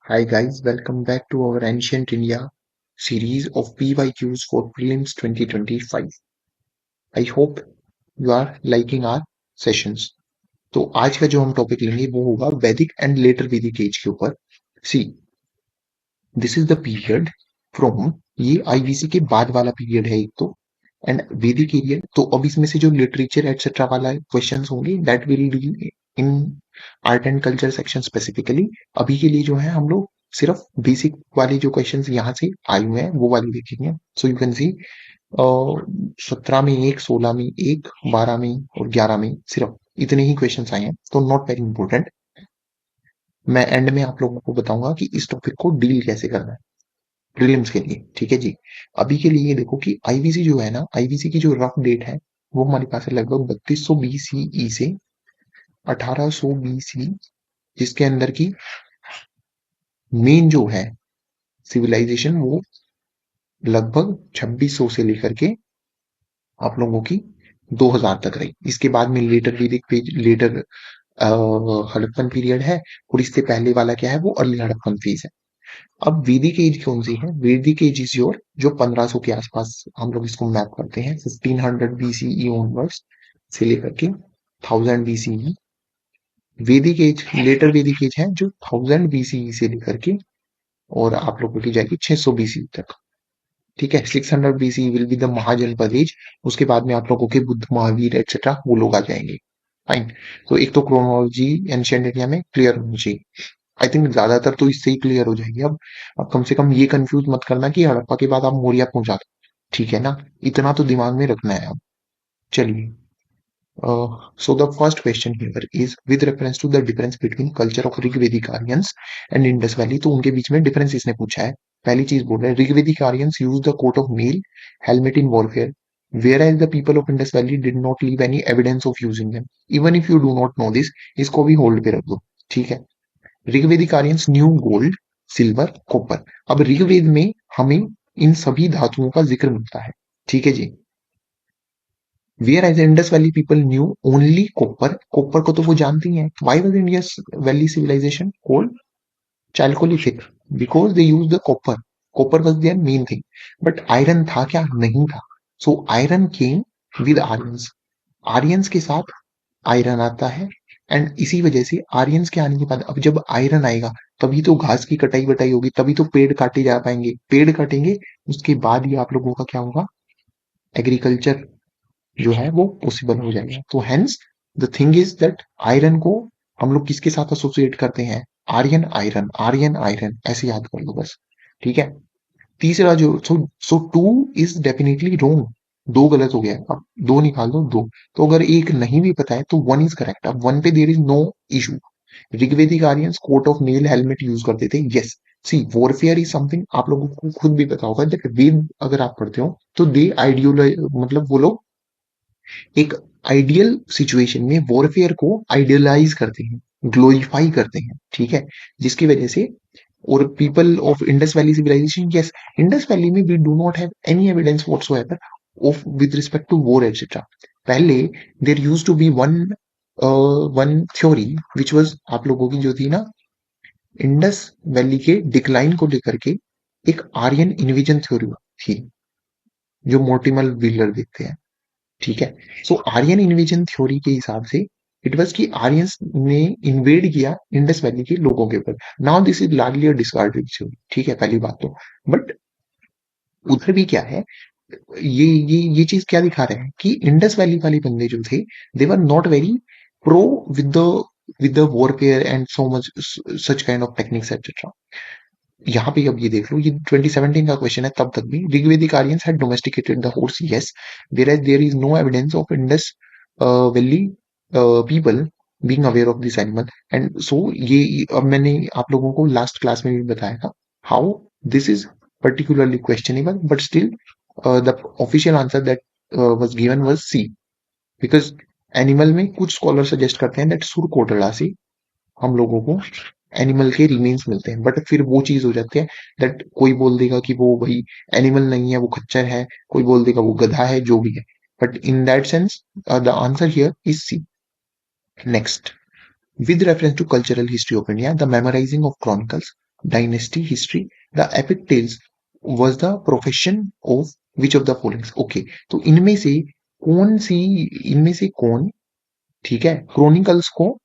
Hi guys, welcome back to our Ancient India series of PYQs for Prelims 2025. I hope you are liking our sessions. तो आज का जो हम topic लेंगे वो होगा वैदिक एंड लेटर वैदिक एज के ऊपर. See this is the period from ये आईवीसी के बाद वाला पीरियड है एक तो एंड वैदिक एरिया. तो अब इसमें से जो लिटरेचर एटसेट्रा वाला क्वेश्चंस होंगे that will deal in art and culture section specifically. अभी के लिए जो है हम लोग सिर्फ बेसिक वाले जो क्वेश्चंस यहाँ से आए हुए हैं वो वाले देखेंगे. सो यू कैन सी 17 में एक, 16 में एक, 12 में और 11 में सिर्फ इतने ही क्वेश्चंस आए हैं, तो नॉट वेरी इंपॉर्टेंट. मैं एंड में आप लोगों को बताऊंगा कि इस टॉपिक को डील कैसे करना है प्रीलिम्स के लिए. ठीक है जी. अभी के लिए देखो कि आईवीसी जो है ना, आईवीसी की जो रफ डेट है वो हमारे पास है लगभग 3200 बीसीई से 1800 बीसी, जिसके अंदर की मेन जो है सिविलाइजेशन वो लगभग 2600 से लेकर के आप लोगों की 2000 तक रही. इसके बाद में लेटर वैदिक पेज, लेटर हड़प्पन पीरियड है, और इससे पहले वाला क्या है वो अर्ली हड़प्पन फेज है. अब वैदिक एज कौन सी है? वैदिक एज इज योर जो 1500 के आसपास हम लोग इसको मैप करते हैं, 1500 बीसीई ऑनवर्ड्स से लेकर के 1000 बीसीई. वैदिक एज, लेटर वैदिक एज है जो 1000 बीसीई से लेकर के और आप लोगों की जाएगी 600 बीसी तक. ठीक है. 600 BC will be the Mahajanapada age. उसके बाद में आप लोगों के बुद्ध, महावीर एटसेट्रा वो लोग आ जाएंगे. फाइन. तो एक तो क्रोनोलॉजी एंशिएंट इंडिया में क्लियर होनी चाहिए. आई थिंक ज्यादातर तो इससे ही क्लियर हो जाएगी. अब कम से कम ये कंफ्यूज मत करना कि हड़प्पा के बाद आप मौर्य पहुंचा दो. ठीक है ना, इतना तो दिमाग में रखना है. अब चलिए. So the first question here is with reference to the difference between culture of Rigvedic Aryans and Indus valley. तो उनके बीच में डिफरेंस इसने पूछा है. पहली चीज बोल रहा है Rigvedic Aryans use the coat of mail helmet in warfare, whereas the people of Indus Valley did not leave any evidence of using them. Even if you do not know this, इसको भी होल्ड पे रख दो. ठीक है. Rigvedic Aryans new gold, silver, copper. अब ऋग्वेद में हमें इन सभी धातुओं का जिक्र मिलता है. ठीक है जी. Whereas Indus Valley people knew only copper. Copper को तो वो जानती हैं. Why was Indus Valley civilization called Chalcolithic? Because they used the copper. Copper was their main thing. But iron था क्या? नहीं था. So iron came with Aryans. Aryans के साथ आयरन आता है. एंड इसी वजह से आर्यंस के आने के बाद अब जब आयरन आएगा तभी तो घास की कटाई बटाई होगी, तभी तो पेड़ काटे जा पाएंगे. पेड़ काटेंगे उसके बाद ही आप लोगों का क्या होगा? एग्रीकल्चर जो है वो पॉसिबल हो जाएगा. तो hence the thing is that iron को हम लोग किसके साथ एसोसिएट करते हैं? आर्यन आयरन, आर्यन आयरन, ऐसे याद कर लो बस. ठीक है. तीसरा जो सो टू इज डेफिनेटली रोंग. दो गलत हो गया. अब दो निकाल दो, दो. तो अगर एक नहीं भी पता है तो वन इज करेक्ट. अब वन पे there is no issue. Rigvedic Aryans coat of mail helmet use करते थे. Yes. Sea warfare is something आप लोगों को खुद भी पता होगा दैट वेद अगर आप पढ़ते हो तो दे आइडियोल, मतलब वो लोग एक आइडियल सिचुएशन में वॉरफेयर को आइडियलाइज करते हैं, ग्लोरीफाई करते हैं. ठीक है. जिसकी वजह से और people of Indus valley civilisation, yes, Indus valley में we do not have any evidence whatsoever of with respect to war etcetera. पहले there used to be one one theory which was आप लोगों की जो थी ना, इंडस वैली के decline को लेकर के एक आर्यन इन्विजन थ्योरी थी जो मोर्टिमर व्हीलर देखते हैं. ठीक है. सो आर्यन इन्वेजन थ्योरी के हिसाब से इट वाज कि आर्यंस ने इन्वेड किया इंडस वैली के लोगों के ऊपर. Now this is largely a discarded theory. ठीक है, पहली बात तो. बट उधर भी क्या है, ये चीज क्या दिखा रहे हैं कि इंडस वैली वाले बंदे जो थे they were not very pro with the warfare and so much such kind of techniques etcetera. यहाँ पे अब ये देख लो, ये 2017 का क्वेश्चन है. तब तक भी Rigvedic Aryans had domesticated the horse. Yes. whereas there is no evidence of Indus Valley people being aware of this animal. And so ये अब मैंने आप लोगों को लास्ट क्लास में भी बताया था how this is particularly questionable, but still the official answer that was given was C. because animal में कुछ स्कॉलर सजेस्ट करते हैं दैट सुर कोटड़ा से हम लोगों को एनिमल के रिमेन्स मिलते हैं. बट फिर वो चीज हो जाती है दैट कोई बोल देगा कि वो भाई एनिमल नहीं है, वो खच्चर है. कोई बोल देगा वो गधा है, जो भी है. But in that sense the answer here is C. Next. With reference to cultural history of India, the memorizing of chronicles, dynasty history, the epic tales was the profession of which of the followings. Okay, तो इनमें से कौन, ठीक है, chronicles को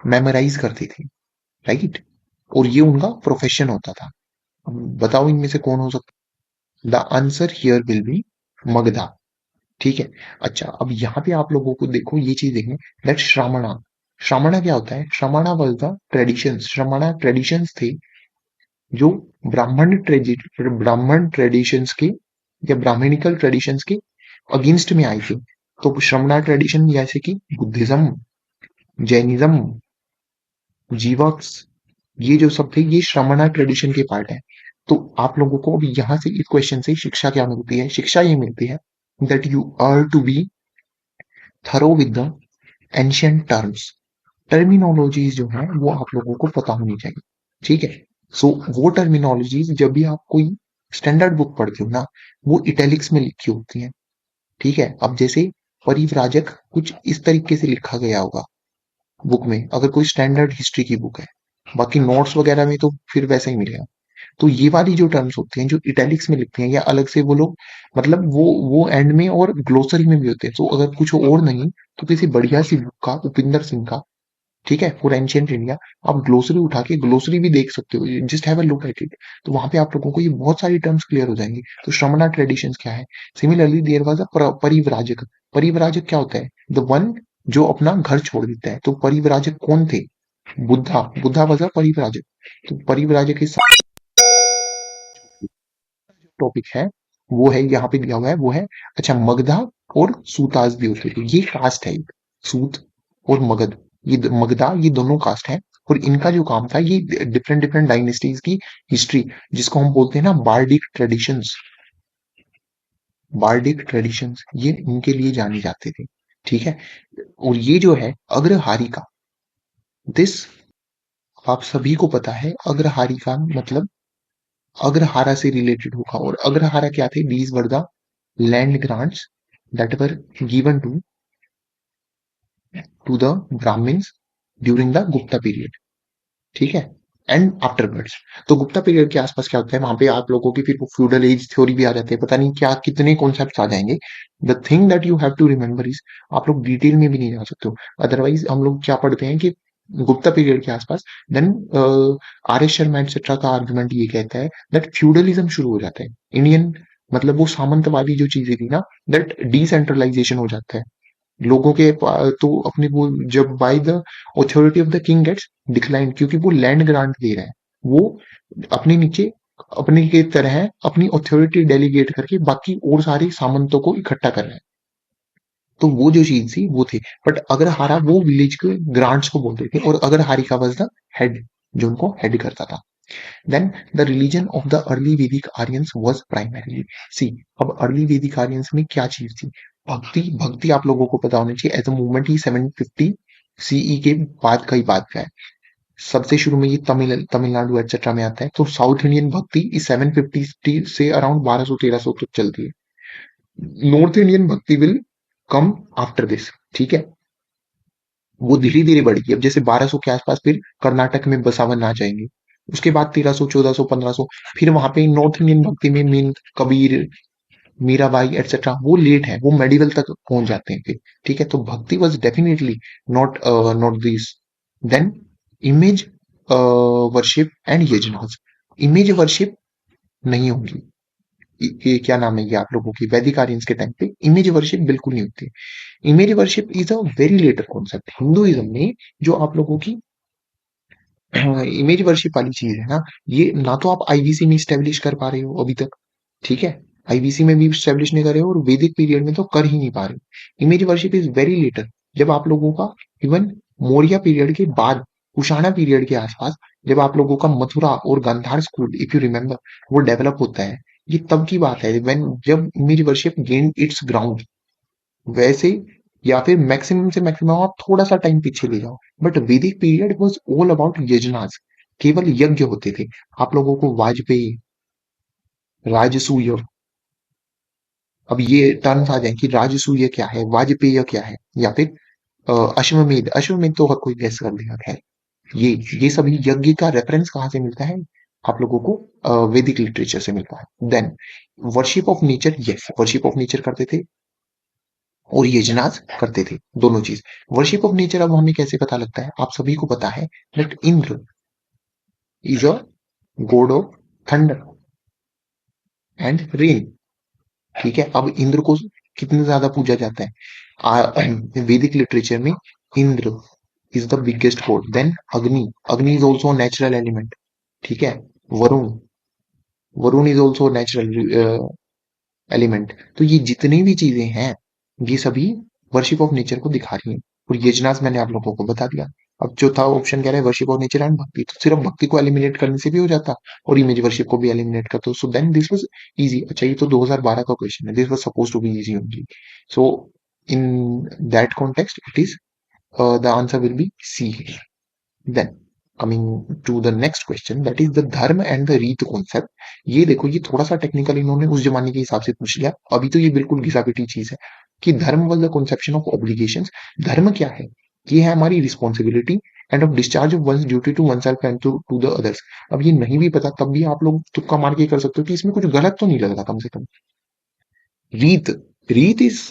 memorise करते थे, right, और ये उनका प्रोफेशन होता था। बताओ इनमें से कौन हो सकता है? The answer here will be Magadha, ठीक है। अच्छा, अब यहाँ पे आप लोगों को देखो ये चीज देखने, दैट श्रामणा, श्रामणा क्या होता है? श्रामणा वाज द ट्रेडिशंस, श्रामणा ट्रेडिशंस थे जो ब्राह्मण ट्रेडिशंस के या ब्राह्मणिकल ट्रेडिशंस के अगेंस्ट में आई थी। तो श्रमणा ट्रेडिशन जैसे कि बुद्धिज्म, जैनिज्म, जीवक्स, ये जो सब थे ये श्रमणा ट्रेडिशन के पार्ट है। तो आप लोगों को अभी यहाँ से इस क्वेश्चन से शिक्षा क्या मिलती है? शिक्षा ये मिलती है that you are to be thorough with the ancient terms. Terminologies जो है वो आप लोगों को पता होनी चाहिए, ठीक है। सो वो टर्मिनोलॉजीज जब भी आप कोई स्टैंडर्ड बुक पढ़ते हो ना, वो इटैलिक्स में लिखी होती हैं, ठीक है। अब जैसे परिव्राजक कुछ इस तरीके से लिखा गया होगा बुक में, अगर कोई स्टैंडर्ड हिस्ट्री की बुक है, बाकी नोट्स वगैरह में तो फिर वैसा ही मिलेगा। तो ये वाली जो टर्म्स होती हैं जो इटैलिक्स में लिखते हैं या अलग से वो लोग, मतलब वो एंड में और ग्लोसरी में भी होते हैं। तो अगर कुछ और नहीं तो किसी बढ़िया सी बुक का, उपिंदर सिंह का, ठीक है, फॉर एंशियंट इंडिया, आप ग्लोसरी उठा के ग्लोसरी भी देख सकते हो, just have a look at it. तो वहां पे आप लोगों को ये बहुत सारी टर्म्स क्लियर हो जाएंगी। तो श्रमणा ट्रेडिशंस क्या है? Similarly there was a parivrajak. परिव्राजक क्या होता है? द वन जो अपना घर छोड़ देता है। तो परिव्राजक कौन थे? बुद्धा, बुद्धा वाज अ परिव्राजक। तो परिव्राजक के टॉपिक है वो है यहाँ पे दिया हुआ है, वो है, अच्छा, मगधा और सूतास भी होते थे। ये कास्ट है, सूत और मगध, मगधा, ये दोनों कास्ट है। और इनका जो काम था ये डिफरेंट डिफरेंट डायनेस्टीज की हिस्ट्री, जिसको हम बोलते हैं ना बार्डिक ट्रेडिशंस, बार्डिक ट्रेडिशंस, ये इनके लिए जाने जाते थे, ठीक है। और ये जो है अग्रहारिका, दिस आप सभी को पता है, अग्रहारिका मतलब अग्रहारा से रिलेटेड होगा। और अग्रहारा क्या थे? These were the land grants that were given to the Brahmins during the Gupta period, ठीक है, एंड आफ्टरवर्ड्स। तो गुप्ता पीरियड के आसपास क्या होता है? वहां पे आप लोगों की फिर फ्यूडल एज थ्योरी भी आ जाती है, पता नहीं क्या कितने कॉन्सेप्ट आ जाएंगे। The thing that you have to remember is, आप लोग डिटेल में भी नहीं जा सकते हो। अदरवाइज हम लोग क्या पढ़ते हैं कि गुप्ता पीरियड के आसपास, then R S Sharma etcetera का आर्गुमेंट ये कहता है दैट फ्यूडलिज्म शुरू हो जाता है इंडियन, मतलब वो सामंतवादी जो चीजें थी ना, दैट डिसेंट्रलाइजेशन हो जाता है लोगों के तो अपने वो, जब by the authority of the king gets decline, क्योंकि वो लैंड ग्रांट दे रहा है, वो अपने नीचे अपने के तरह अपनी ऑथोरिटी डेलीगेट करके बाकी और सारे सामंतों को इकट्ठा कर रहा है। तो वो जो चीज थी वो थी। बट अग्रहारा वो विलेज के ग्रांट्स को बोलते थे, और अग्रहारिका वाज द हेड, जो उनको हेड करता था। Then the religion of the early Vedic Aryans was primarily, see, अब अर्ली वैदिक आर्यंस में क्या चीज थी? भक्ति। भक्ति आप लोगों को पता होनी चाहिए, एज अ मूवमेंट ही 750 सीई के बाद का ही बात का है। सबसे शुरू में ये तमिलनाडु एटसेट्रा में आता है। तो साउथ इंडियन भक्ति इस 750 से अराउंड 1200-1300 तक चलती है। नॉर्थ इंडियन भक्ति विल कम आफ्टर दिस, ठीक है, वो धीरे धीरे बढ़ी। अब जैसे 1200 के आसपास फिर कर्नाटक में बसावन आ जाएंगे, उसके बाद 1300, 1400, 1500, फिर वहां पे नॉर्थ इंडियन भक्ति में मीन कबीर, मीराबाई एटसेट्रा, वो लेट है, वो मेडिवल तक पहुंच जाते हैं फिर, ठीक है। तो भक्ति was definitely not not this. Then image worship and यजनास, इमेज वर्शिप नहीं होगी। ये क्या नाम है, ये आप लोगों की वैदिक आर्यंस के टाइम पे इमेज वर्शिप बिल्कुल नहीं होती। Image worship is a very later concept Hinduism में। जो आप लोगों की इमेज वर्शिप वाली चीज है ना, ये ना तो आप आईवीसी में स्टेब्लिश कर पा रहे हो अभी तक, ठीक है, आईवीसी में भी स्टेब्लिश नहीं कर रहे हो, और वैदिक पीरियड में तो कर ही नहीं पा रहे हो। Image worship is very later, जब आप लोगों का इवन मौर्य पीरियड के बाद, कुषाणा पीरियड के आसपास, जब आप लोगों का मथुरा और Gandhara school, if you remember, वो डेवलप होता है, ये तब की बात है व्हेन जब image worship gain its ground. वैसे, या फिर मैक्सिमम से मैक्सिमम आप थोड़ा सा टाइम पीछे ले जाओ, बट वैदिक पीरियड वाज ऑल अबाउट यजनास, केवल यज्ञ होते थे। आप लोगों को वाजपेयी, राजसूय, अब ये टर्म्स आ जाए कि राजसूय क्या है, वाजपेय क्या है, या फिर अश्वमेध, अश्वमेध तो हर कोई गैस कर देगा। खैर, ये सभी यज्ञ का रेफरेंस कहाँ से मिलता है? आप लोगों को वैदिक लिटरेचर से मिलता है। Then worship of nature, yes worship of nature करते थे और यजनाज करते थे, दोनों चीज। वर्शिप ऑफ नेचर अब हमें कैसे पता लगता है, आप सभी को पता है that Indra is a God of thunder and rain. ठीक है, अब इंद्र को कितने ज्यादा पूजा जाता है वैदिक लिटरेचर में। Indra is the biggest god, then Agni, Agni is also natural element. ठीक है, Varuna, Varuna is also natural element. तो ये जितनी भी चीजें हैं ये सभी वर्शिप ऑफ नेचर को दिखा रही हैं। और यजनास मैंने आप लोगों को बता दिया। अब चौथा ऑप्शन कह रहा है वर्शिप ऑफ नेचर एंड भक्ति, तो सिर्फ भक्ति को एलिमिनेट करने से भी हो जाता और इमेज वर्शिप को भी एलिमिनेट कर दो, so then this was easy. अच्छा ये तो 2012 का क्वेश्चन है, this was suppose to be easy only. So in that context it is the answer will be C here. Then coming to the next question, that is the धर्म and the रीत concept. ये देखो ये थोड़ा सा technical इन्होंने उस जमाने के हिसाब से पूछ लिया, अभी तो ये बिल्कुल घिसा पिटी चीज है कि dharma was the conception of obligations. धर्म क्या है, ये है हमारी responsibility and of discharge of one's duty to oneself and to the others. अब ये नहीं भी पता तब भी आप लोग तुक्का मार के कर सकते हो कि इसमें कुछ गलत तो नहीं लग रहा कम से कम। रीत, रीत इज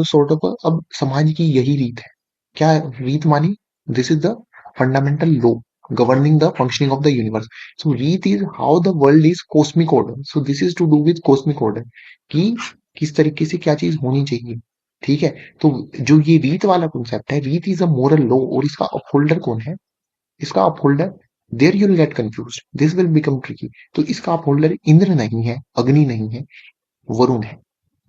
सॉर्ट ऑफ, अब समाज की यही रीत है। क्या रीत मानी, this is the fundamental law governing the functioning of the universe. So रीत is how the world is cosmic order. So this is to do with cosmic order कि किस तरीके से क्या चीज होनी चाहिए। ठीक है, तो जो ये रीत वाला कॉन्सेप्ट है, रीत इज अ मोरल लॉ और इसका अपहोल्डर कौन है, इसका upholder, there you will get confused, this will become tricky. तो इसका अपहोल्डर इंद्र नहीं है, अग्नि नहीं है, वरुण है।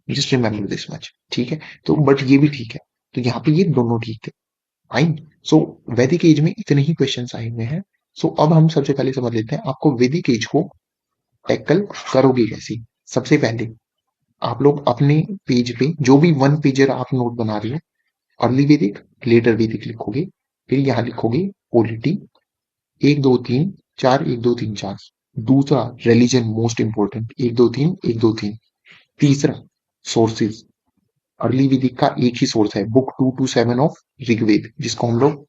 Just remember this much. ठीक है, तो बट ये भी ठीक है, तो यहाँ पे ये दोनों ठीक थे। फाइन। सो वैदिक एज में इतने ही क्वेश्चन आए हुए हैं। सो अब हम सबसे पहले समझ लेते हैं आपको वैदिक एज को टैकल करोगे कैसी। सबसे पहले आप लोग अपने पेज पे जो भी वन पेजर आप नोट बना रहे हो, अर्ली वैदिक लेटर वैदिक लिखोगे, फिर यहाँ लिखोगे पॉलिटी 1 2 3 4, 1 2 3 4। दूसरा रिलीजन मोस्ट इंपॉर्टेंट 1 2 3 1 2 3। तीसरा सोर्सेज, अर्ली वैदिक का एक ही सोर्स है, बुक 2 to 7 ऑफ ऋग्वेद, जिसको हम लोग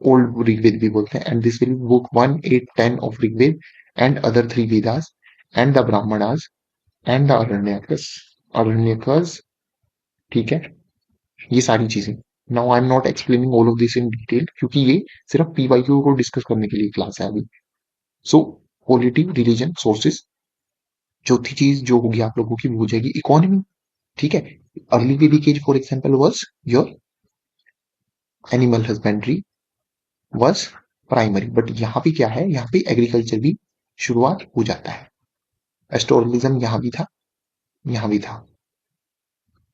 ओल्ड ऋग्वेद भी बोलते हैं। And this will be book 1 8 10 of Rigveda and other 3 Vedas and the Brahmanas and the Aranyakas, Aranyakas. ठीक है, ये सारी चीजें। Now I am not explaining all of this in detail क्योंकि ये सिर्फ पीवाईक्यू को डिस्कस करने के लिए क्लास है अभी। सो पॉलिटी, रिलीजन, सोर्सेज, चौथी चीज जो होगी आप लोगों की वो हो जाएगी इकोनॉमी। ठीक है, early Vedic age for example was your animal husbandry was primary, but यहाँ पे क्या है, यहाँ पे एग्रीकल्चर भी शुरुआत हो जाता है। एस्ट्रोनॉमिज्म यहाँ भी था, यहाँ भी था।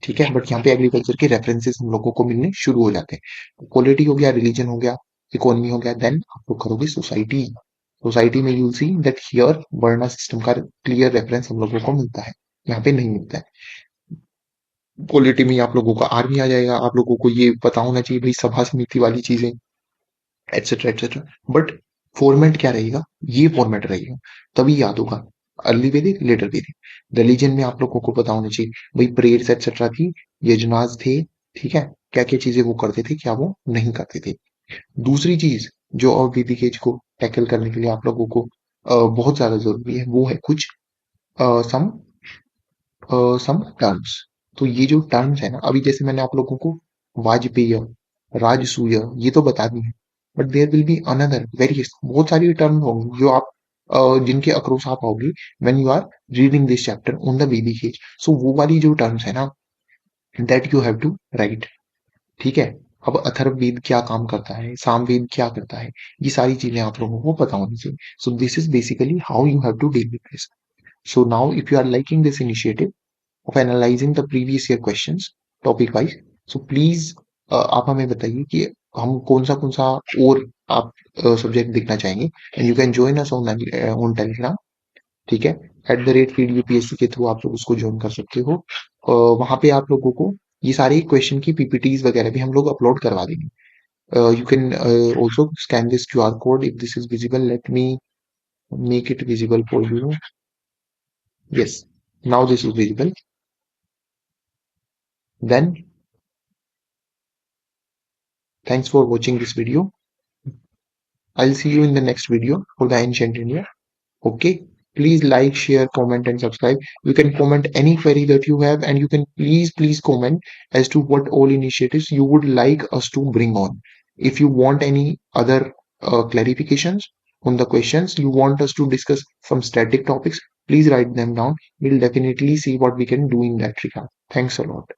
ठीक है, बट यहाँ पे एग्रीकल्चर के रेफरेंसेस हम लोगों को मिलने शुरू हो जाते हैं। पॉलिटी हो गया, रिलीजन हो गया, इकोनॉमी हो गया, देन आप लोग करोगे सोसाइटी। सोसाइटी में यूल सी दैट हियर वर्ण सिस्टम का क्लियर रेफरेंस हम लोगों को मिलता है, यहाँ पे नहीं मिलता है। पॉलिटी में आप लोगों का आर्मी आ जाएगा, आप लोगों को ये पता होना चाहिए भाई सभा समिति वाली चीजें, एटसेट्रा एटसेट्रा। बट फॉर्मेट क्या रहेगा, ये फॉर्मेट रहेगा, तभी याद होगा। अर्ली वैदिक लेटर वैदिक। रिलीजन में आप लोगों को पता होना चाहिए भाई प्रेयर्स एटसेट्रा थी, यजनास थे। ठीक है, क्या क्या चीजें वो करते थे, क्या वो नहीं करते थे। दूसरी चीज जो अब वैदिक एज को टैकल करने के लिए आप लोगों को बहुत ज्यादा जरूरी है वो है कुछ सम सम टर्म्स। तो ये जो टर्म्स है ना, अभी जैसे मैंने आप लोगों को वाजपेय, राजसूय ये तो बता दी है, but there will be another various, बहुत सारी टर्म होंगी जो आप जिनके अक्रॉस आप आओगे when you are reading this chapter on the Vedic age. So वो वाली जो टर्म्स है ना, that you have to write. ठीक है, अब अथर्ववेद क्या काम करता है, सामवेद क्या करता है, ये सारी चीजें आप लोगों को पता होनी चाहिए। So this is basically how you have to deal with this. So now if you are liking this initiative of analyzing the previous year questions topic wise, so please आप हमें बताइए कि हम कौन सा और आप सब्जेक्ट देखना चाहेंगे, and you can join us on Telegram. ठीक है, @feed UPSC के थ्रू आप लोग उसको ज्वाइन कर सकते हो। वहां पे आप लोगों को ये सारे क्वेश्चन की पीपीटीज वगैरह भी हम लोग अपलोड करवा देंगे। You can also scan this QR code if this is visible, let me make it visible for you. Yes, now this is visible. Then thanks for watching this video. I'll see you in the next video for the ancient India. Okay, please like, share, comment, and subscribe. You can comment any query that you have, and you can please comment as to what all initiatives you would like us to bring on. If you want any other clarifications on the questions, you want us to discuss some static topics, please write them down. We'll definitely see what we can do in that regard. Thanks a lot.